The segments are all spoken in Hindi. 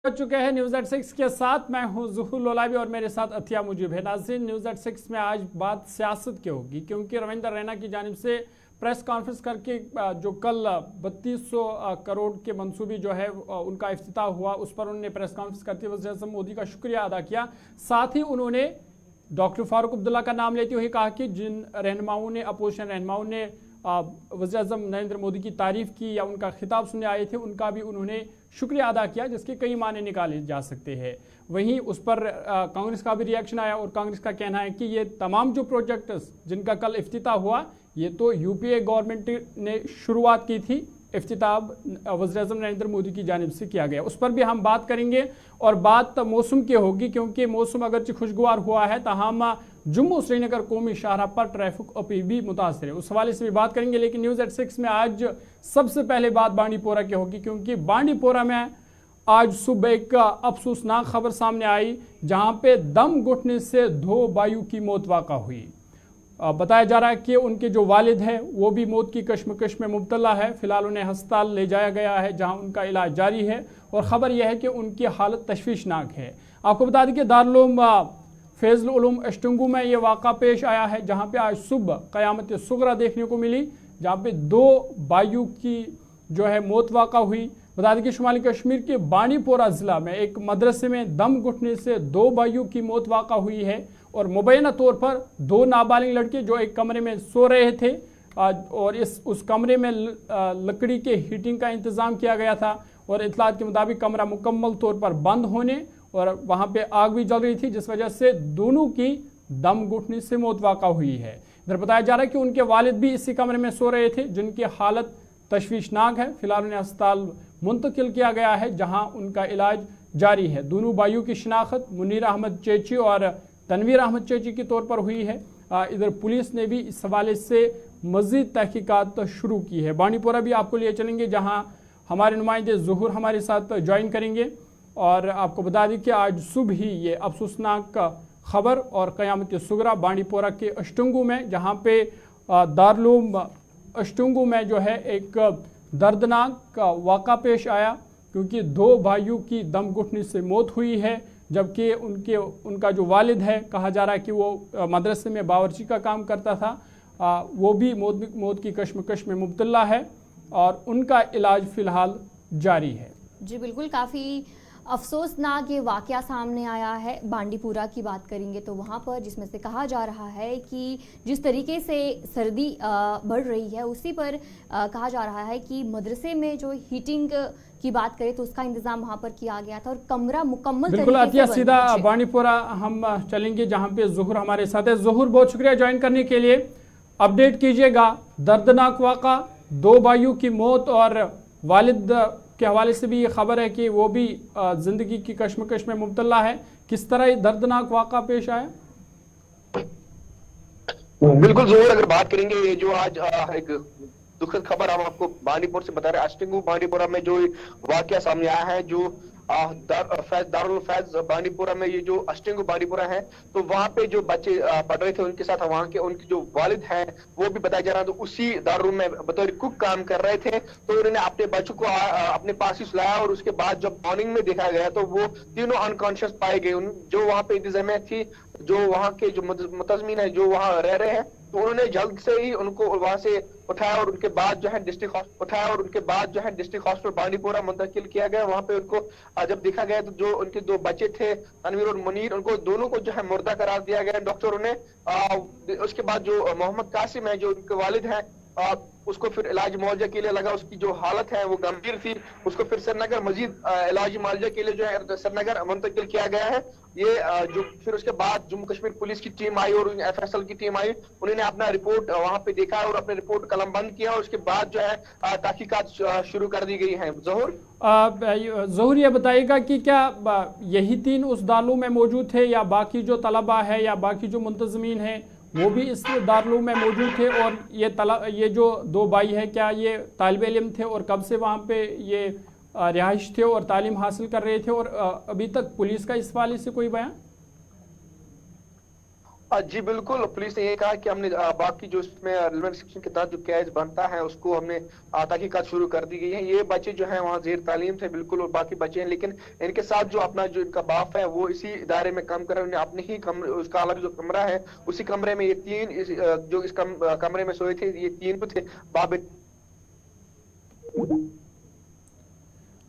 हो चुके हैं न्यूज एट 6 के साथ। मैं हूं ज़ुहूर लोलावी और मेरे साथ अतिया मुजीब है। नाज़रीन, न्यूज एट 6 में आज बात सियासत की होगी, क्योंकि रविंदर रैना की जानिब से प्रेस कॉन्फ्रेंस करके जो कल 3200 करोड़ के मंसूबी जो है उनका इफ्तिताह हुआ, उस पर उन्होंने प्रेस कॉन्फ्रेंस करते हुए वज़ीर आज़म मोदी का शुक्रिया अदा किया। साथ ही उन्होंने डॉक्टर फारूक अब्दुल्ला का नाम लेते हुए कहा कि जिन रहनुमाओं ने, अपोजिशन रहनुमाओं ने वज़ीर आज़म नरेंद्र मोदी की तारीफ की या उनका खिताब सुनने आए थे, उनका भी उन्होंने शुक्रिया अदा किया, जिसके कई माने निकाले जा सकते हैं। वहीं उस पर कांग्रेस का भी रिएक्शन आया और कांग्रेस का कहना है कि ये तमाम जो प्रोजेक्ट्स जिनका कल इफ्तिताह हुआ, ये तो यूपीए गवर्नमेंट ने शुरुआत की थी, इफ्तिताह वज़ीर आज़म नरेंद्र मोदी की जानिब से किया गया। उस पर भी हम बात करेंगे और बात मौसम की होगी, क्योंकि मौसम अगरचे खुशगवार हुआ है, ताहम जम्मू श्रीनगर कौमी शाहराह पर ट्रैफिक अभी भी मुतासर है, उस हवाले से भी बात करेंगे। लेकिन न्यूज़ एट 6 में आज सबसे पहले बात बांडीपोरा की होगी, क्योंकि बांडीपोरा में आज सुबह एक अफसोसनाक खबर सामने आई, जहां पे दम घुटने से 2 बायु की मौत वाक़ा हुई। बताया जा रहा है कि उनके जो वालिद है वो भी मौत की कश्मकश में मुब्तला है। फिलहाल उन्हें अस्पताल ले जाया गया है, जहां उनका इलाज जारी है और ख़बर यह है कि उनकी हालत तशवीशनाक है। आपको बता दें कि दारुल फैज़ुल उलूम अष्टंगू में ये वाक़ा पेश आया है, जहाँ पे आज सुबह क़यामत सुगरा देखने को मिली, जहाँ पे 2 बायु की जो है मौत वाक़ा हुई। बता दें कि शुमाली कश्मीर के बांडीपोरा ज़िला में एक मदरसे में दम घुटने से 2 बायु की मौत वाक़ा हुई है और मुबैना तौर पर 2 नाबालिग लड़के जो एक कमरे में सो रहे थे और उस कमरे में लकड़ी के हीटिंग का इंतज़ाम किया गया था और इत्तलात के मुताबिक कमरा मुकम्मल तौर पर बंद होने और वहाँ पे आग भी जल रही थी, जिस वजह से दोनों की दम घुटने से मौत वाक़ा हुई है। इधर बताया जा रहा है कि उनके वालिद भी इसी कमरे में सो रहे थे, जिनकी हालत तशवीशनाक है। फिलहाल उन्हें अस्पताल मुंतकिल किया गया है, जहाँ उनका इलाज जारी है। दोनों बायु की शिनाख्त मुनीर अहमद चेची और तनवीर अहमद चेची के तौर पर हुई है। इधर पुलिस ने भी इस हवाले से मज़ीद तहकीकात शुरू की है। बांडीपोरा भी आपको लिए चलेंगे, जहाँ हमारे नुमाइंदे ज़ुहूर हमारे साथ ज्वाइन करेंगे और आपको बता दें कि आज सुबह ही ये अफसोसनाक खबर और क़यामत सुगरा बांडीपोरा के अष्टंगू में, जहाँ पे दारुल अष्टंगू में जो है एक दर्दनाक वाक़ा पेश आया, क्योंकि 2 भाइयों की दम घुटने से मौत हुई है, जबकि उनका जो वालिद है, कहा जा रहा है कि वो मदरसे में बावर्ची का काम करता था, वो भी मौत की कश्मकश में मुब्तला है और उनका इलाज फ़िलहाल जारी है। जी बिल्कुल, काफ़ी अफसोसनाक ये वाक़या सामने आया है। बांडीपुरा की बात करेंगे तो वहाँ पर, जिसमें से कहा जा रहा है कि जिस तरीके से सर्दी बढ़ रही है, उसी पर कहा जा रहा है कि मदरसे में जो हीटिंग की बात करें तो उसका इंतजाम वहाँ पर किया गया था और कमरा मुकम्मल बिल्कुल अतिया सीधा बांडीपुरा हम चलेंगे, जहाँ पे ज़ुहूर हमारे साथ है। ज़ुहूर, बहुत शुक्रिया ज्वाइन करने के लिए। अपडेट कीजिएगा, दर्दनाक वाक़ा, 2 बायु की मौत और वालिद के हवाले से भी ये खबर है कि वो भी जिंदगी की कश्मकश में मुब्तला है। किस तरह ये दर्दनाक वाक़ा पेश आया? बिल्कुल ज़रूर, अगर बात करेंगे ये जो आज एक दुखद खबर हम आपको बांडीपुर से बता रहे हैं। अष्टंगू बांडीपुरा में जो वाकया सामने आया है, जो दारुल फैज बांडीपुरा में ये जो अष्टंगू बांडीपुरा है, तो वहाँ पे जो बच्चे पढ़ रहे थे उनके साथ वहाँ के उनके जो वालिद हैं वो भी बताया जा रहा है, तो उसी दारुल में बतौर कुक काम कर रहे थे। तो उन्होंने अपने बच्चों को अपने पास ही सुलाया और उसके बाद जब मॉर्निंग में देखा गया तो वो तीनों अनकॉन्शियस पाए गए। जो वहाँ पे इंतजामिया थी, जो वहाँ के जो मुतज़मीन है जो वहाँ रह रहे हैं, तो उन्होंने जल्द से ही उनको वहां से उठाया और उनके बाद जो है डिस्ट्रिक्ट हॉस्पिटल बांडीपोरा मुंतकिल किया गया। वहां पे उनको जब देखा गया तो जो उनके 2 बच्चे थे, तनवीर और मुनीर, उनको दोनों को जो है मुर्दा करार दिया गया डॉक्टरों ने। उसके बाद जो मोहम्मद कासिम है, जो उनके वालिद हैं, उसको फिर इलाज मुआवजा के लिए लगा, उसकी जो हालत है वो गंभीर थी, उसको फिर श्रीनगर मजीद इलाज मुआवजा के लिए जो है श्रीनगर मुंतकिल किया गया है। ये जो फिर उसके बाद जम्मू कश्मीर पुलिस की टीम आई और FSL की टीम आई, उन्होंने अपना रिपोर्ट वहां पे देखा और अपने रिपोर्ट कलम बंद किया और उसके बाद जो है तहकीकात शुरू कर दी गई है। ज़हूर, ये बताइएगा कि क्या यही 3 उस दारुल में मौजूद थे या बाकी जो तलबा है या बाकी जो मुंतज़मीन है वो भी इस दारुल में मौजूद थे? और ये जो 2 भाई है, क्या ये तालिब इल्म थे और कब से वहाँ पे ये रिहाइश थे और तालीम हासिल कर रहे थे, और अभी तक पुलिस का इस हवाले से कोई बयान? जी बिल्कुल, पुलिस ने ये कहा कि हमने बाकी जो इसमें रिलेवेंट सेक्शन के तहत जो केस बनता है उसको हमने तहकीकात शुरू कर दी गई है। ये बच्चे जो हैं वहाँ जेर तालीम थे बिल्कुल, और बाकी बच्चे हैं, लेकिन इनके साथ जो अपना जो इनका बाप है वो इसी इदारे में काम कर रहा है। उन्हें अपने ही कमरे, उसका अलग जो कमरा है उसी कमरे में ये तीन जो इस कमरे में सोए थे, ये तीन थे बाप।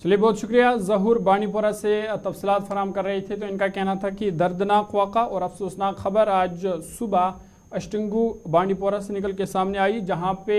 चलिए, बहुत शुक्रिया। ज़हूर बानीपोरा से तफसीलात फराम कर रहे थे। तो इनका कहना था कि दर्दनाक वाक़ा और अफसोसनाक खबर आज सुबह अष्टंगू बानीपोरा से निकल के सामने आई, जहां पे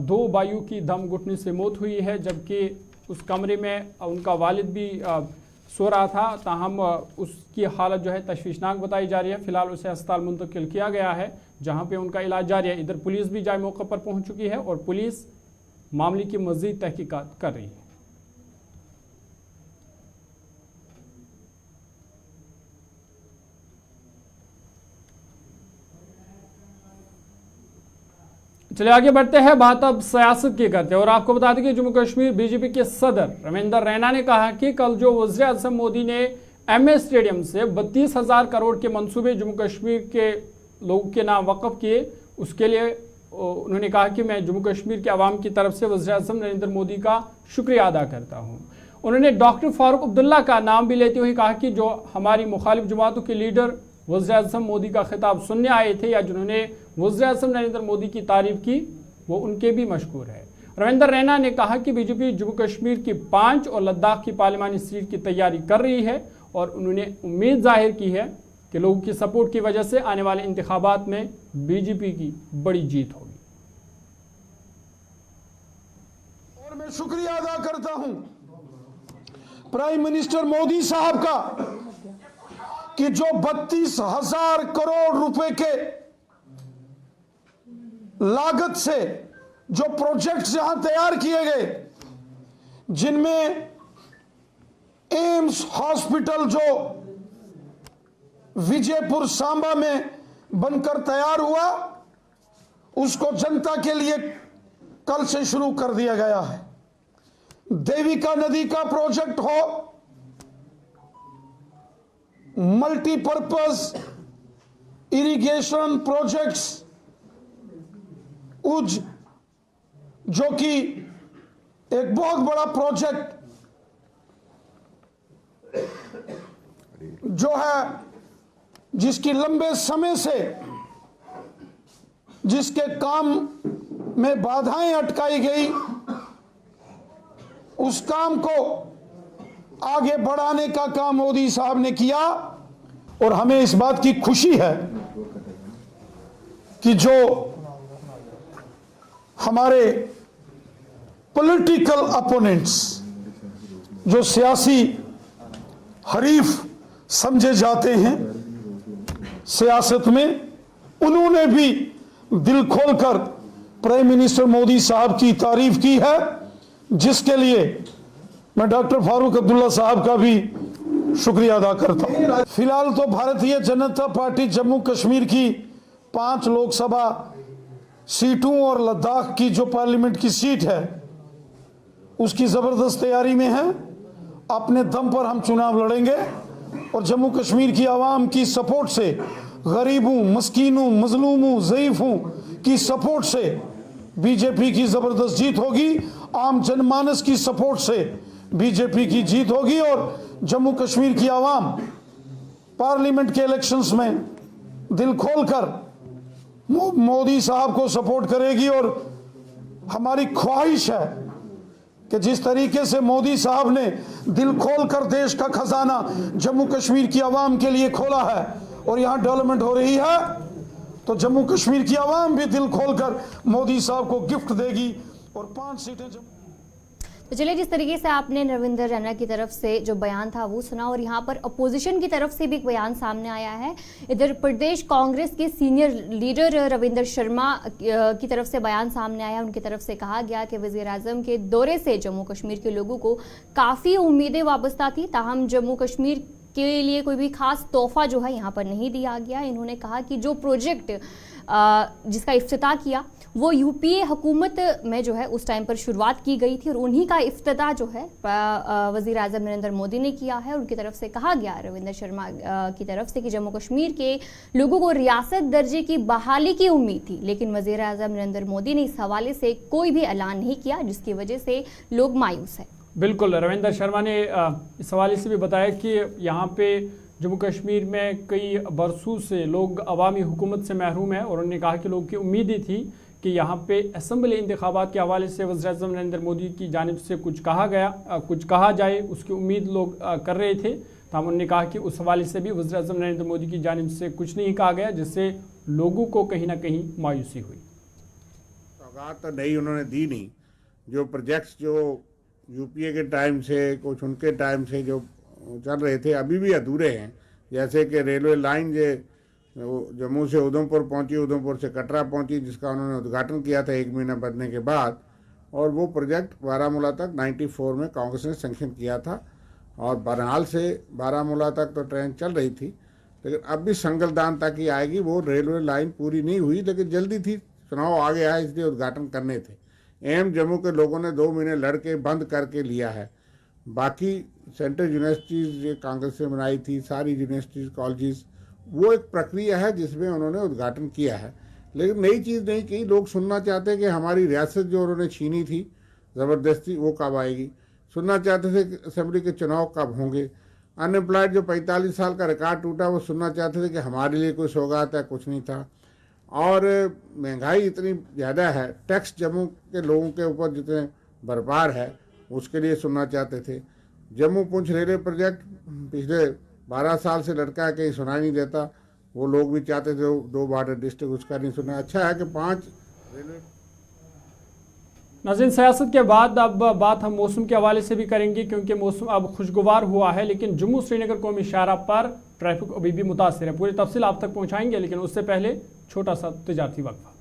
2 बायु की दम घुटने से मौत हुई है, जबकि उस कमरे में उनका वालिद भी सो रहा था। ताहम उसकी हालत जो है तशवीशनाक बताई जा रही है। फिलहाल उसे अस्पताल मुंतकिल किया गया है, जहाँ पर उनका इलाज जारी है। इधर पुलिस भी जाए मौके पर पहुँच चुकी है और पुलिस मामले की मज़ीद तहकीकात कर रही है। चलिए आगे बढ़ते हैं, बात अब सियासत की करते हैं और आपको बता दें कि जम्मू कश्मीर बीजेपी के सदर रविंदर रैना ने कहा कि कल जो वज़ीर-ए-आज़म मोदी ने MS स्टेडियम से 32,000 करोड़ के मंसूबे जम्मू कश्मीर के लोगों के नाम वक़फ़ किए, उसके लिए उन्होंने कहा कि मैं जम्मू कश्मीर के अवाम की तरफ से वज़ीर-ए-आज़म नरेंद्र मोदी का शुक्रिया अदा करता हूँ। उन्होंने डॉक्टर फारूक अब्दुल्ला का नाम भी लेते हुए कहा कि जो हमारी मुखालिफ जमातों के लीडर वज़ीर-ए-आज़म मोदी का खिताब सुनने आए थे या जिन्होंने वज़ीर-ए-आज़म नरेंद्र मोदी की तारीफ की, वो उनके भी मशकूर है। रविंदर रैना ने कहा कि बीजेपी जम्मू कश्मीर की 5 और लद्दाख की पार्लिमानी सीट की तैयारी कर रही है और उन्होंने उम्मीद जाहिर की है कि लोगों की सपोर्ट की वजह से आने वाले इंतखाबात में बीजेपी की बड़ी जीत होगी। और मैं शुक्रिया अदा करता हूं प्राइम मिनिस्टर मोदी साहब का कि जो 32,000 करोड़ रुपए के लागत से जो प्रोजेक्ट्स यहां तैयार किए गए, जिनमें एम्स हॉस्पिटल जो विजयपुर सांबा में बनकर तैयार हुआ, उसको जनता के लिए कल से शुरू कर दिया गया है। देविका नदी का प्रोजेक्ट हो, मल्टीपर्पज इरिगेशन प्रोजेक्ट्स, उज जो कि एक बहुत बड़ा प्रोजेक्ट जो है, जिसकी लंबे समय से जिसके काम में बाधाएं अटकाई गई, उस काम को आगे बढ़ाने का काम मोदी साहब ने किया। और हमें इस बात की खुशी है कि जो हमारे पॉलिटिकल अपोनेंट्स, जो सियासी हरीफ समझे जाते हैं सियासत में, उन्होंने भी दिल खोलकर प्राइम मिनिस्टर मोदी साहब की तारीफ की है, जिसके लिए मैं डॉक्टर फारूक अब्दुल्ला साहब का भी शुक्रिया अदा करता हूं। फिलहाल तो भारतीय जनता पार्टी जम्मू कश्मीर की 5 लोकसभा सीटों और लद्दाख की जो पार्लियामेंट की सीट है, उसकी जबरदस्त तैयारी में है। अपने दम पर हम चुनाव लड़ेंगे और जम्मू कश्मीर की आवाम की सपोर्ट से, गरीबों, मस्कीनों, मजलूमों, ज़ईफों की सपोर्ट से बीजेपी की जबरदस्त जीत होगी। आम जनमानस की सपोर्ट से बीजेपी की जीत होगी और जम्मू कश्मीर की आवाम पार्लियामेंट के इलेक्शंस में दिल खोलकर मोदी साहब को सपोर्ट करेगी। और हमारी ख्वाहिश है कि जिस तरीके से मोदी साहब ने दिल खोलकर देश का खजाना जम्मू कश्मीर की आवाम के लिए खोला है और यहाँ डेवलपमेंट हो रही है, तो जम्मू कश्मीर की आवाम भी दिल खोलकर मोदी साहब को गिफ्ट देगी और 5 सीटें। तो चलिए, जिस तरीके से आपने रविंदर रैना की तरफ से जो बयान था वो सुना और यहाँ पर अपोजिशन की तरफ से भी एक बयान सामने आया है। इधर प्रदेश कांग्रेस के सीनियर लीडर रविंदर शर्मा की तरफ से बयान सामने आया। उनकी तरफ से कहा गया कि वज़ीर-ए-आज़म के दौरे से जम्मू कश्मीर के लोगों को काफ़ी उम्मीदें वाबस्ता थी, ताहम जम्मू कश्मीर के लिए कोई भी खास तोहफा जो है यहाँ पर नहीं दिया गया। इन्होंने कहा कि जो प्रोजेक्ट जिसका इफ्तिताह किया वो यूपीए हुकूमत में जो है उस टाइम पर शुरुआत की गई थी और उन्हीं का इफ्तिताह जो है वज़ीर आज़म नरेंद्र मोदी ने किया है। उनकी तरफ से कहा गया रविंद्र शर्मा की तरफ से कि जम्मू कश्मीर के लोगों को रियासत दर्जे की बहाली की उम्मीद थी, लेकिन वज़ीर आज़म नरेंद्र मोदी ने इस हवाले से कोई भी ऐलान नहीं किया, जिसकी वजह से लोग मायूस हैं। बिल्कुल, रविंद्र शर्मा ने इस हवाले से भी बताया कि यहाँ पे जम्मू कश्मीर में कई बरसों से लोग अवामी हुकूमत से महरूम है और उन्होंने कहा कि लोगों की उम्मीद थी कि यहाँ पे असम्बली इंतखाबात के हवाले से वज़ीर आज़म नरेंद्र मोदी की जानिब से कुछ कहा जाए, उसकी उम्मीद लोग कर रहे थे। तमाम उन्होंने कहा कि उस हवाले से भी वज़ीर आज़म नरेंद्र मोदी की जानिब से कुछ नहीं कहा गया, जिससे लोगों को कहीं ना कहीं मायूसी हुई। सौगात तो नहीं उन्होंने दी नहीं। जो प्रोजेक्ट्स जो यूपीए के टाइम से कुछ उनके टाइम से जो चल रहे थे अभी भी अधूरे हैं। जैसे कि रेलवे लाइन जो जम्मू से उधमपुर पहुंची, उधमपुर से कटरा पहुंची, जिसका उन्होंने उद्घाटन किया था 1 महीना बनने के बाद, और वो प्रोजेक्ट बारामूला तक 94 में कांग्रेस ने सैंक्शन किया था और बरहाल से बारामूला तक तो ट्रेन चल रही थी, लेकिन अब भी संगलदान तक ही आएगी। वो रेलवे लाइन पूरी नहीं हुई, लेकिन जल्दी थी, चुनाव आगे आए इसलिए उद्घाटन करने थे। एम जम्मू के लोगों ने 2 महीने लड़के बंद करके लिया है। बाकी सेंट्रल यूनिवर्सिटीज़ ये कांग्रेस ने बनाई थी, सारी यूनिवर्सिटीज़ कॉलेजेस, वो एक प्रक्रिया है जिसमें उन्होंने उद्घाटन किया है, लेकिन नई चीज़ नहीं की। लोग सुनना चाहते हैं कि हमारी रियासत जो उन्होंने छीनी थी ज़बरदस्ती वो कब आएगी। सुनना चाहते थे कि असेंबली के चुनाव कब होंगे। अनएम्प्लॉयड जो 45 साल का रिकॉर्ड टूटा वो सुनना चाहते थे कि हमारे लिए कोई सौगात है, कुछ नहीं था। और महंगाई इतनी ज़्यादा है, टैक्स जम्मू के लोगों के ऊपर जितने भरपार है उसके लिए सुनना चाहते थे। जम्मू पुंछ रेलवे प्रोजेक्ट पिछले 12 साल से लटका है, कहीं सुनाई नहीं देता। वो लोग भी चाहते थे 2 बॉर्डर डिस्ट्रिक्ट, उसका नहीं सुना। अच्छा है कि 5 रेलवे। नाज़रीन, सियासत के बाद अब बात हम मौसम के हवाले से भी करेंगे, क्योंकि मौसम अब खुशगवार हुआ है, लेकिन जम्मू श्रीनगर कौमी शाहराह पर ट्रैफिक अभी भी मुतासिर है। पूरी तफसील आप तक पहुँचाएंगे, लेकिन उससे पहले छोटा सा तिजारती वक्फा।